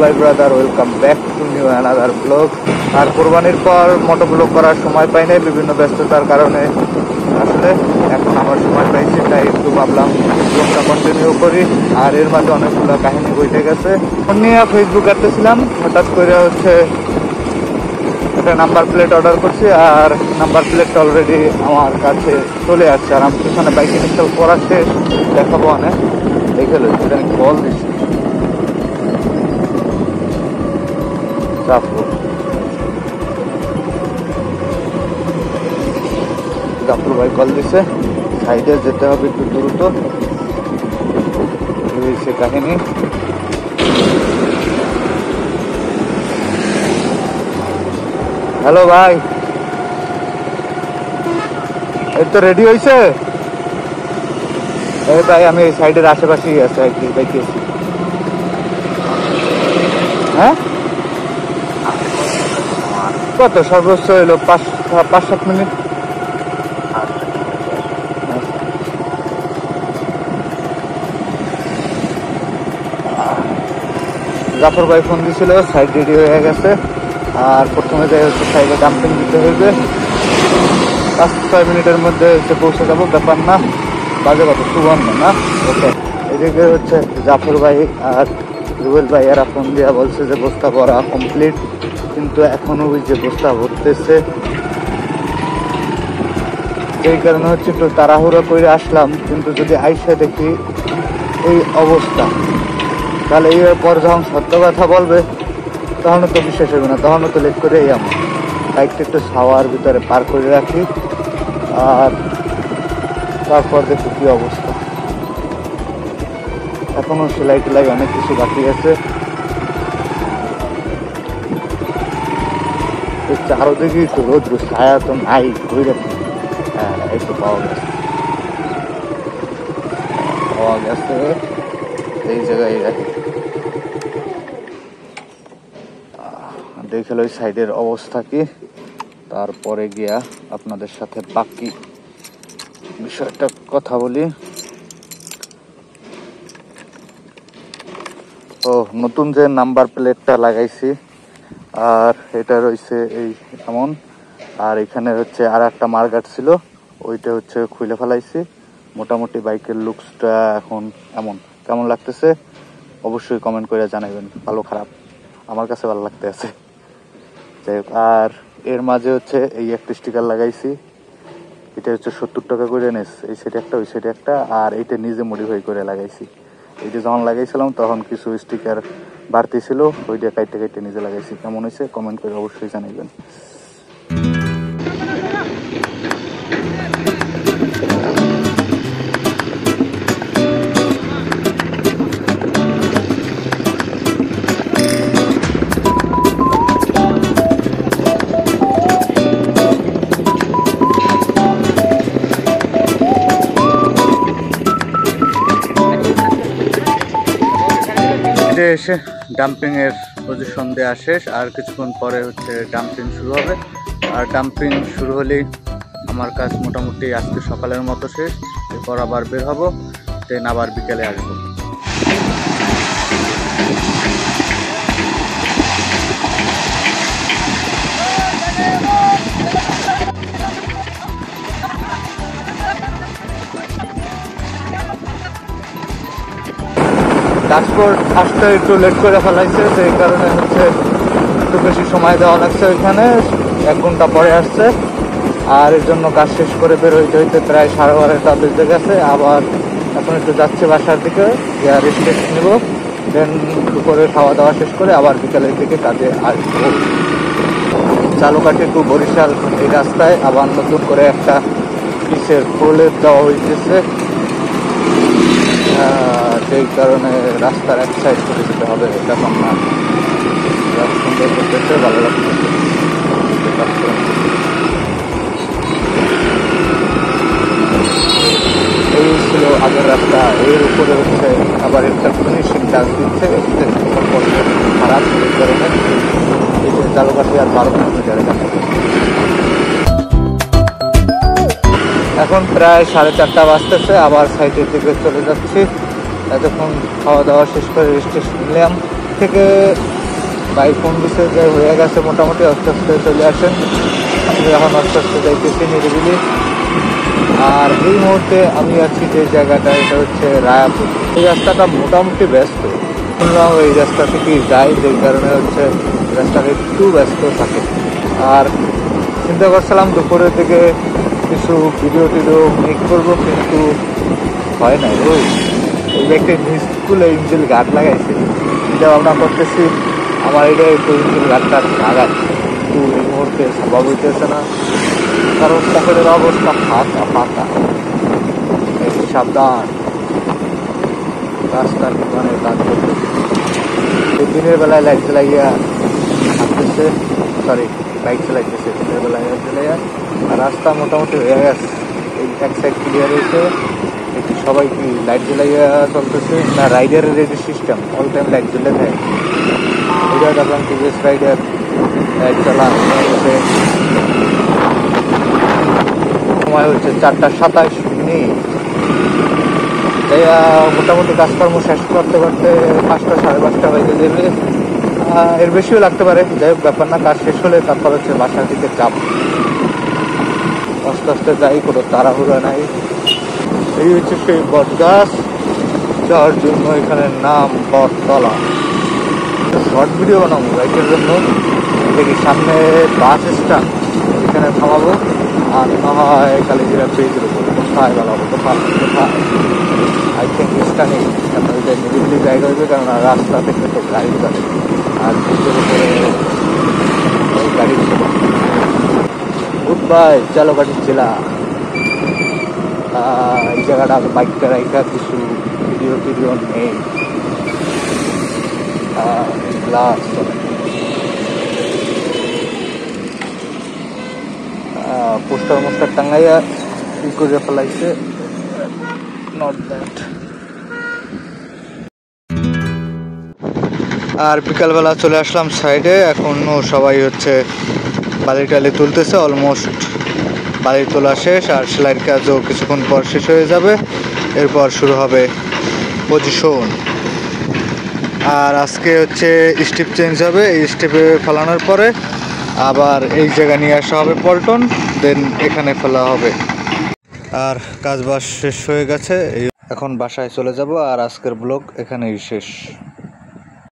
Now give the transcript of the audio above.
ভাই brother, welcome back to new another blog. আর কোরবানির পর মোটো ব্লগ করার সময় পাই নাই বিভিন্ন ব্যস্ততার কারণে। আসলে এখন আমার সময় পাইছি, তাই একটু ভাবলাম ব্লগটা কন্টিনিউ করি। আর এর মাঝে অনেকগুলো কাহিনী বইতে গেছে। ফোন নিয়ে ফেসবুক ঘাটতেছিলাম, হঠাৎ করে একটা নাম্বার প্লেট অর্ডার করছি, আর নাম্বার প্লেটটা অলরেডি আমার কাছে চলে আসছে। আর আমি পিছনে বাইক ইনস্টল করা শেষ, দেখাবো অনেক দেখে লো সেটা আমি কল দিচ্ছি। জাফর ভাই কল দিছে, সাইডে যেতে হবে একটু দ্রুত। সে কাহিনী হ্যালো ভাই, এই তো রেডি হয়েছে। এই ভাই আমি সাইডের আশেপাশেই আছি আর কি, দেখি। হ্যাঁ, কত সর্বোচ্চ হইলো 5-7 মিনিট। জাফর ভাই ফোন দিছিল, সাইড রেডি হয়ে গেছে। আর প্রথমে যাই সাইডে ডাম্পিং দিতে হইবে। 5-6 মিনিটের মধ্যে পৌঁছে যাবো, ব্যাপার না। বাজে কত, সুবর্ণ না? ওকে। এদিকে জাফর ভাই আর রুবেল ভাই এরা ফোন দিয়া বলছে যে বস্তা ভরা কমপ্লিট, কিন্তু এখনো ওই যে বস্তা ভরতেছে। এই কারণে একটু তাড়াহুড়ো করে আসলাম, কিন্তু যদি আইসা দেখি এই অবস্থা, তাহলে এরপর যখন সত্য কথা বলবে তখন তো বিশ্বাস হবে না, তখন তো লেট করে আমার বাইকটা একটু ছাওয়ার ভিতরে পার করে রাখি। আর তারপর দেখি কি অবস্থা। এখনো সেলাই টেলাই অনেক কিছু বাকি আছে। চারোদিকে একটু রোদ্র, ছায়া তো নাই, ঘুরে রাখি। হ্যাঁ, একটু পাওয়া গেছে এই জায়গায় রাখি। দেখে ওই সাইডের অবস্থা কি, তারপরে গিয়া আপনাদের সাথে বাকি বিষয়টা কথা বলি। ও, নতুন যে নাম্বার প্লেটটা লাগাইছি, আর এটা রয়েছে এই এমন। আর এখানে আর একটা মার্গাট ছিল, ওইটা খুলে ফেলাইছি। মোটামুটি বাইকের লুকসটা এখন এমন। কেমন লাগতেছে অবশ্যই কমেন্ট করে জানাবেন, ভালো খারাপ। আমার কাছে ভালো লাগতে আছে। আর এর মাঝে এই একটা স্টিকার লাগাইছি, এটা 70 টাকা করে নেস। এই সাইডে একটা, ওই সাইডে একটা। আর এইটা নিজে মডিফাই করে লাগাইছি। এইটা যখন লাগাইছিলাম তখন কিছু স্টিকার বাড়তি ছিল, ওইটা কাইটে কাইটে নিজে লাগাইছি। কেমন হয়েছে কমেন্ট করে অবশ্যই জানাবেন। এসে ডাম্পিং এর পজিশন দেওয়া শেষ, আর কিছুক্ষণ পরে ডাম্পিং শুরু হবে। আর ডাম্পিং শুরু হলেই আমার কাজ মোটামুটি আজকে সকালের মতো শেষ। এরপর আবার বের হব, দেন আবার বিকেলে আসবো। ট্রান্সপোর্ট আসতে একটু লেট করে ফেলাইছে, সেই কারণে একটু বেশি সময় দেওয়া লাগছে। ওইখানে 1 ঘন্টা পরে আসছে। আর এর জন্য কাজ শেষ করে বের হইতে প্রায় 12:30টা বেজে গেছে। আবার এখন একটু যাচ্ছে বাসার দিকে, রেস্ট নেব। দেন দুপুরে খাওয়া দাওয়া শেষ করে আবার বিকালের দিকে কাজে আসবো। চালুকাঠি টু বরিশাল এই রাস্তায় আবার নতুন করে একটা পিসের প্রলেপ দেওয়া হয়েছে। সেই কারণে রাস্তার এক সাইড করে দিতে হবে, তখন না সুন্দর করতেছে, ভালো লাগতেছে। এই ছিল আগের রাস্তা। এর উপরে আবার একটা ফিনিশিং টাচ দিচ্ছে, খারাপ। এই কারণে এই যে চালুকাঠি আর 12 কিলোমিটার কাছে। এখন প্রায় 4:30 বাজতেছে, আবার সাইডের দিকে চলে যাচ্ছি। এতক্ষণ খাওয়া দাওয়া শেষ করে রেস্ট নিলাম, থেকে ভাই ফোন দিচ্ছে যে হয়ে গেছে মোটামুটি, আস্তে আস্তে চলে আসেন। আমি এখন আস্তে আস্তে যাইতেছি নিরিবিলি। আর এই মুহূর্তে আমি আছি যে জায়গাটা, এটা হচ্ছে রায়াপুর। এই রাস্তাটা মোটামুটি ব্যস্ত, শুনলাম এই রাস্তা থেকেই যাই, যে কারণে হচ্ছে রাস্তাটা একটু ব্যস্ত থাকে। আর চিন্তা করছিলাম দুপুরের দিকে কিছু ভিডিও টিডিও মেক করবো, কিন্তু হয় নাই। ওই এই যে একটা স্কুলে ইঞ্জিল গার্ড লাগাইছে, চিন্তা ভাবনা করতেছি আমার এটা একটু ইঞ্জিল গার্ডটা লাগাই, কিন্তু এই মুহূর্তে স্বভাব হইতেছে না, কারণ পকেটের অবস্থা ফাঁকা ফাঁকা। এই সাবধান, রাস্তার মানে কাজ করতেছে। এই দিনের বেলায় লাইট জ্বালাইয়া হাঁটতেছে, সরি বাইক চালাইতেছে দিনের বেলায় লাইট জ্বালাইয়া। আর রাস্তা মোটামুটি হয়ে গেছে, এই এক সাইড ক্লিয়ার হয়েছে। একটু সবাই কি লাইট জ্বালাইয়া চলতেছে না, রাইডারের ready system all time light জ্বলে থাকে। এটা দেখলাম টিভিএস রাইডার লাইট জ্বালা হচ্ছে। সময় হচ্ছে 4:27। তাই মোটামুটি কাজকর্ম শেষ করতে করতে 5টা সাড়ে 5টা হয়ে যাবে, এর বেশিও লাগতে পারে। যাই হোক ব্যাপার না, কাজ শেষ হলে তারপর হচ্ছে বাসার দিকে যাব। আস্তে আস্তে যাই, কোনো তাড়াহুড়া নাই। এই হচ্ছে সেই বট গাছ, যার জন্য এখানে নাম বটতলা। শর্ট ভিডিও বানাবো বাইকের জন্য। দেখি সামনে বাস স্ট্যান্ড, এখানে থামাবো। আর না হয় কালীজিরা ব্রিজের উপর কোথায় বেলাবো, কোথায় কোথায় আই থিঙ্ক স্টানিং। কারণ ওইটা নিরিবিলি জায়গা হইবে, কারণ রাস্তা থেকে তো গাড়ি যাবে, আর ব্রিজের উপরে গাড়ি গুড বাই চালকাঠি জেলা। এই জায়গাটা বাইকটা রাইখা কিছু ভিডিও টিডিও নেই। গ্লাস পোস্টার মোস্টার টাঙ্গাইয়া ই করে ফেলাইছে, নট দ্যাট। আর বিকালবেলা চলে আসলাম সাইডে, এখনো সবাই হচ্ছে বালি টালি তুলতেছে। অলমোস্ট বালি তোলা শেষ, আর সেলাইয়ের কাজও কিছুক্ষণ পর শেষ হয়ে যাবে। এরপর শুরু হবে পজিশন। আর আজকে হচ্ছে স্টেপ চেঞ্জ হবে, এই স্টেপে ফেলানোর পরে আবার এই জায়গায় নিয়ে আসা হবে পল্টন, দেন এখানে ফেলা হবে। আর কাজ বাজ শেষ হয়ে গেছে, এখন বাসায় চলে যাব। আর আজকের ব্লগ এখানেই শেষ।